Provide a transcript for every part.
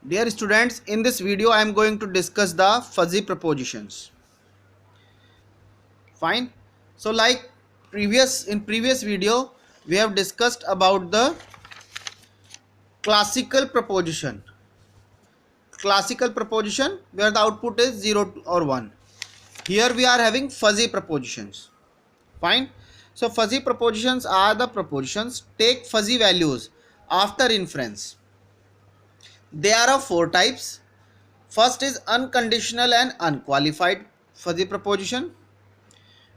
Dear students, in this video I am going to discuss the fuzzy propositions. Fine. So like previous video we have discussed about the classical proposition. Classical proposition where the output is 0 or 1. Here we are having fuzzy propositions. Fine. So fuzzy propositions are the propositions take fuzzy values after inference. There are four types. First is unconditional and unqualified fuzzy proposition,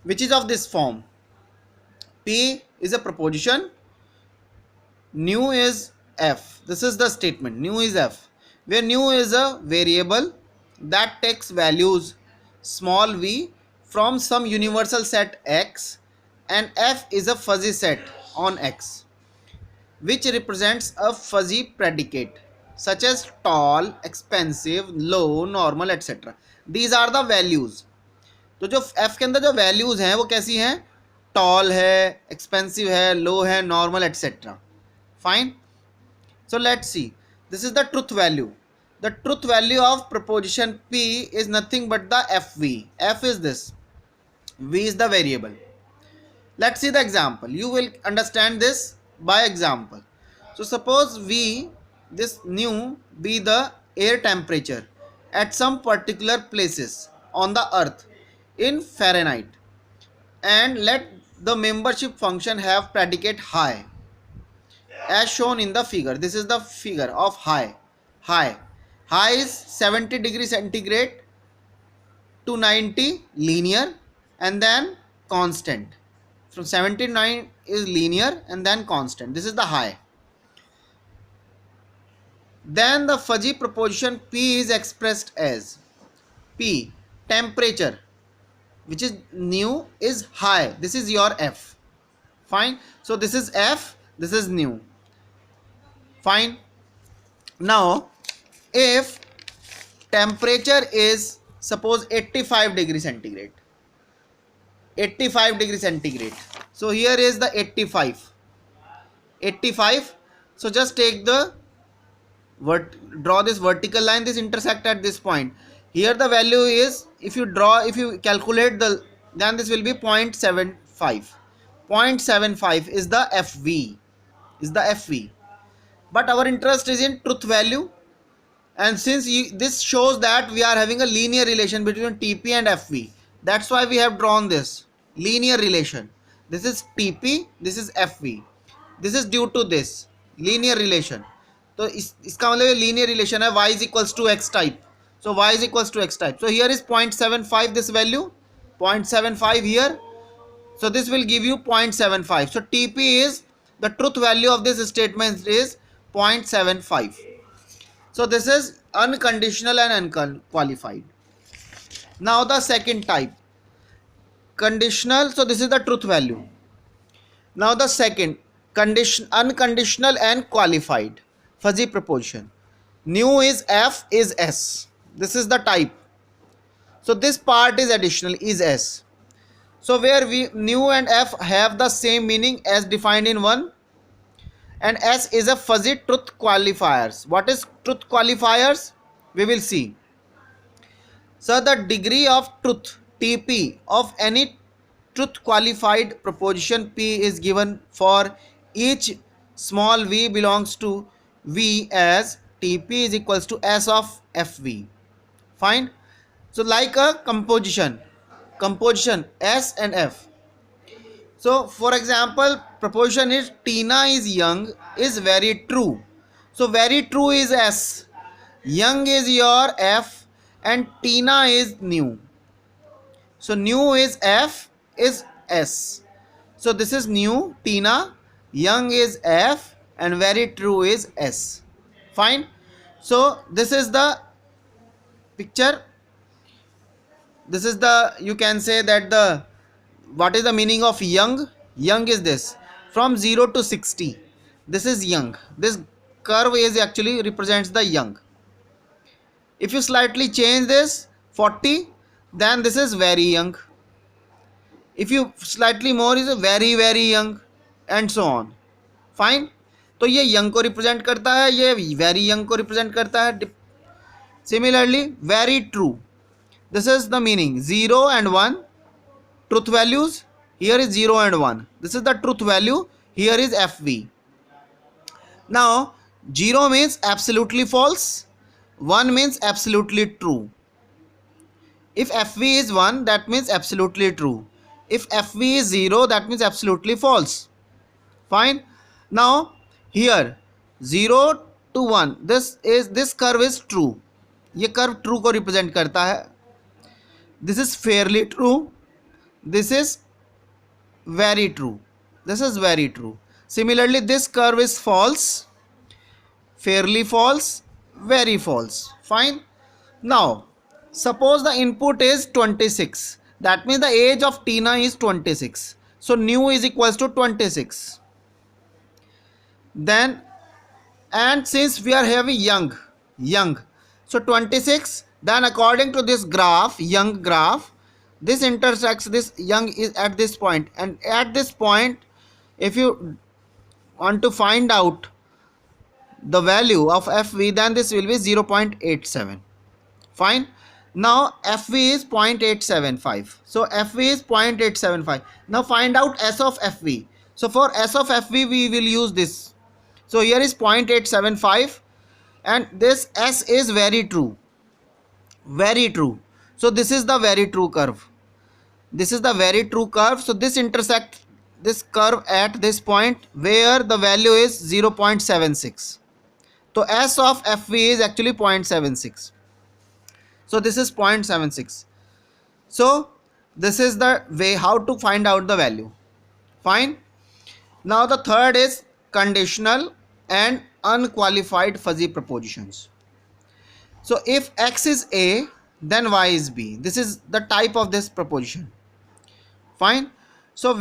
which is of this form. P is a proposition, nu is f. This is the statement, nu is f, where nu is a variable that takes values small v from some universal set x, and f is a fuzzy set on x, which represents a fuzzy predicate such as tall, expensive, low, normal, etc. These are the values. तो जो f के अंदर जो values हैं वो कैसी हैं? Toll है, एक्सपेंसिव है, लो है, normal etcetera. Fine. So let's see. This is the truth value. The truth value of preposition p is nothing but the fv. f is this, v is the variable. Let's see the example. You will understand this by example. So suppose v, this nu, be the air temperature at some particular places on the earth in Fahrenheit, and let the membership function have predicate high as shown in the figure. This is the figure of high. High is 70 degree centigrade to 90 linear and then constant. From 79 is linear and then constant. This is the high. Then the fuzzy proposition p is expressed as p, temperature, which is nu, is high. This is your f. Fine. So this is f, this is nu. Fine. Now if temperature is suppose 85 degree centigrade, 85 degree centigrade, so here is the 85. So just take the draw this vertical line, this intersect at this point. Here the value is, if you calculate the, then this will be 0.75. 0.75 is the fv. But our interest is in truth value, and since this shows that we are having a linear relation between tp and fv, that's why we have drawn this linear relation. This is tp, this is fv. This is due to this linear relation. तो इसका मतलब linear relation है y is equals to x type. So y is equals to x type. So here is 0.75, this value 0.75 here. So this will give you 0.75. So TP is the truth value of this statement is 0.75. So this is unconditional and unqualified. Now the second type, conditional. So this is the truth value. Now the second, unconditional and qualified fuzzy proposition. Nu is f is s. This is the type. So this part is additional, is s. So where nu and f have the same meaning as defined in 1, and s is a fuzzy truth qualifiers. What is truth qualifiers? We will see. So the degree of truth tp of any truth qualified proposition p is given for each small v belongs to v as tp is equals to s of fv. Fine. So like a composition s and f. So for example, proposition is Tina is young is very true. So very true is s, young is your f, and Tina is new. So new is f is s. So this is new, Tina, young is f, and very true is s. Fine. So this is the picture. This is the, you can say that the, what is the meaning of young? Young is this, from 0 to 60. This is young. This curve is actually represents the young. If you slightly change this 40, then this is very young. If you slightly more is very very young, and so on. Fine. तो ये young को represent करता है, ये very young को represent करता है. Similarly, very true. This is the meaning. 0 and 1 truth values. Here is 0 and 1. This is the truth value. Here is FV. Now 0 means absolutely false. 1 means absolutely true. If FV is 1, that means absolutely true. If FV is 0, that means absolutely false. Fine. Now here 0 to 1, this curve is true. ये curve true को represent करता है. This is fairly true, this is very true, this is very true. Similarly, this curve is false, fairly false, very false. Fine. Now suppose the input is 26, that means the age of Tina is 26, so nu is equals to 26. Then, and since we are having young, so 26, then according to this graph, young graph, this intersects, this young is at this point, and at this point, if you want to find out the value of FV, then this will be 0.87. Fine. Now FV is 0.875, so FV is 0.875. Now find out S of FV. So for S of FV we will use this. So here is 0.875, and this S is very true, very true. So this is the very true curve, this is the very true curve. So this intersects this curve at this point where the value is 0.76. So S of FV is actually 0.76. So this is 0.76. So this is the way how to find out the value. Fine. Now the third is conditional and unqualified fuzzy propositions. So if X is A, then Y is B. This is the type of this proposition. Fine. So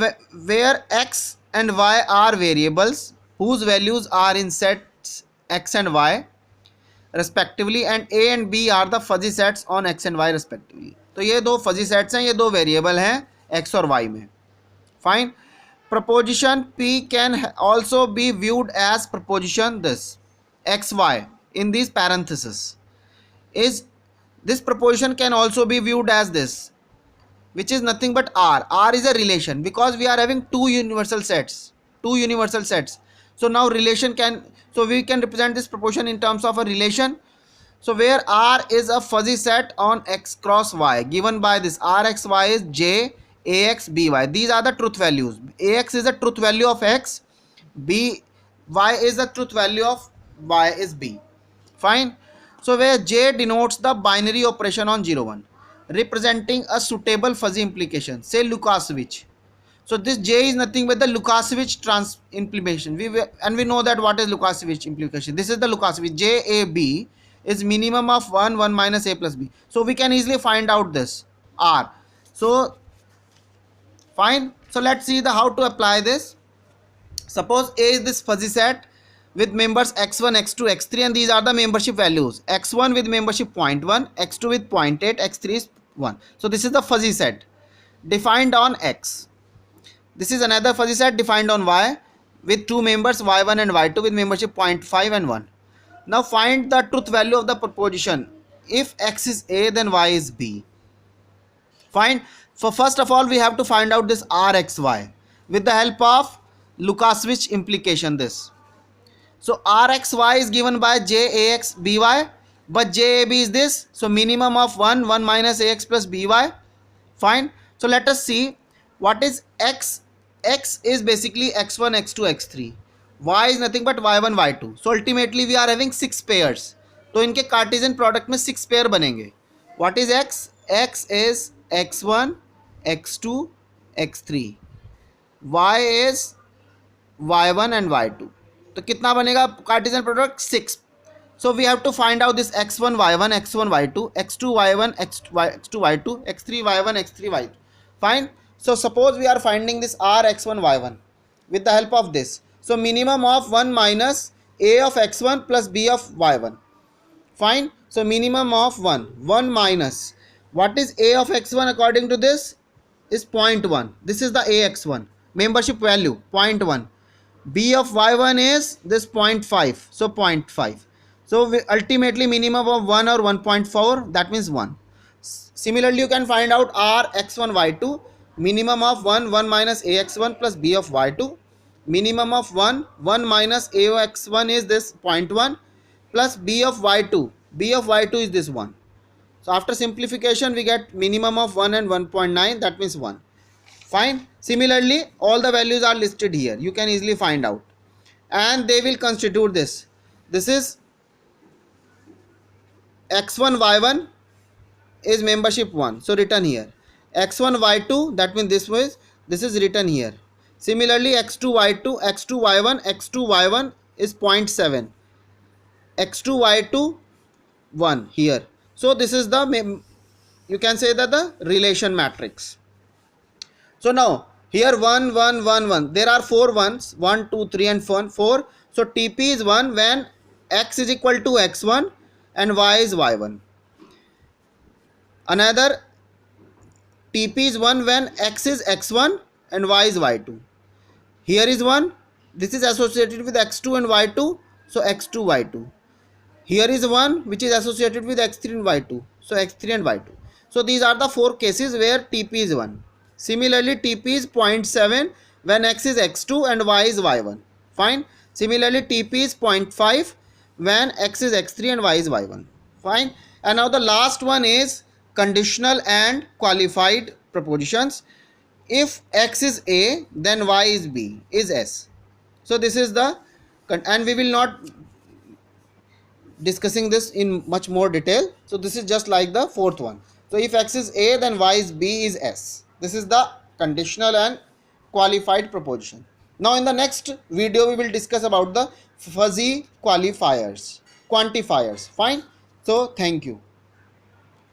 where X and Y are variables whose values are in sets X and Y respectively, and A and B are the fuzzy sets on X and Y respectively. तो ये दो fuzzy sets हैं, ये दो variable हैं X और Y में. Fine. Proposition P can also be viewed as proposition this XY in these parentheses. Is this proposition can also be viewed as this, which is nothing but R. R is a relation because we are having two universal sets. So now relation can, so we can represent this proposition in terms of a relation. So where R is a fuzzy set on X cross Y given by this RXY is J AX BY. These are the truth values. AX is the truth value of X, BY is the truth value of Y is B. Fine. So where J denotes the binary operation on 0 1 representing a suitable fuzzy implication, say Lukasiewicz. So this J is nothing but the Lukasiewicz implementation. We know that what is Lukasiewicz implication. This is the Lukasiewicz. JAB is minimum of 1 1 minus A plus B. So we can easily find out this R. So fine. So let's see the how to apply this. Suppose A is this fuzzy set with members x1, x2, x3, and these are the membership values. X1 with membership 0.1, x2 with 0.8, x3 is 1. So this is the fuzzy set defined on X. This is another fuzzy set defined on Y with two members y1 and y2 with membership 0.5 and 1. Now find the truth value of the proposition. If X is A, then Y is B. Fine. For first of all, we have to find out this RXY with the help of Lukasiewicz implication. This. So RXY is given by JAX BY, but JAB is this. So minimum of 1 1 minus AX plus BY. Fine. So let us see what is X. X is basically x1, x2, x3. Y is nothing but y1, y2. So ultimately we are having 6 pairs. तो इनके Cartesian product में 6 pair बनेंगे. What is X? X is x1, x2, x3. Y is y1 and y2. तो कितना बनेगा Cartesian product 6. So we have to find out this x1 y1 x1 y2 x2 y1 x2 y2 x3 y1 x3 y2. Fine. So suppose we are finding this R x1 y1 with the help of this. So minimum of 1 minus A of x1 plus B of y1. Fine. So minimum of 1 minus what is A of x1 according to this is 0.1. This is the AX1 membership value 0.1. B of y1 is this 0.5. So 0.5. So ultimately minimum of 1 or 1.4, that means 1. Similarly, you can find out R x1 y2, minimum of 1 1 minus ax1 plus b of y2, minimum of 1 1 minus ax1 is this 0.1 plus b of y2, b of y2 is this 1. So after simplification we get minimum of 1 and 1.9, that means 1. Fine. Similarly, all the values are listed here, you can easily find out, and they will constitute this. This is x1 y1 is membership 1, so written here. X1 y2, that means this is written here. Similarly, x2 y2, x2 y1, x2 y1 is zero point 0.7, x2 y2 1 here. So this is the, you can say that the relation matrix. So now here 1 1 1 1, there are 4 ones, 1 2 3 and 4. So TP is 1 when x is equal to x1 and y is y1. Another TP is 1 when x is x1 and y is y2. Here is 1, this is associated with x2 and y2, so x2 y2. Here is 1 which is associated with x3 and y2, so x3 and y2. So these are the 4 cases where TP is 1. Similarly, TP is 0.7 when x is x2 and y is y1. Fine. Similarly, TP is 0.5 when x is x3 and y is y1. Fine. And now the last one is conditional and qualified propositions. If x is a, then y is b, is s. So this is the, and we will not discussing this in much more detail. So this is just like the fourth one. So if x is a, then y is b is s. This is the conditional and qualified proposition. Now in the next video we will discuss about the fuzzy qualifiers, quantifiers. Fine. So thank you.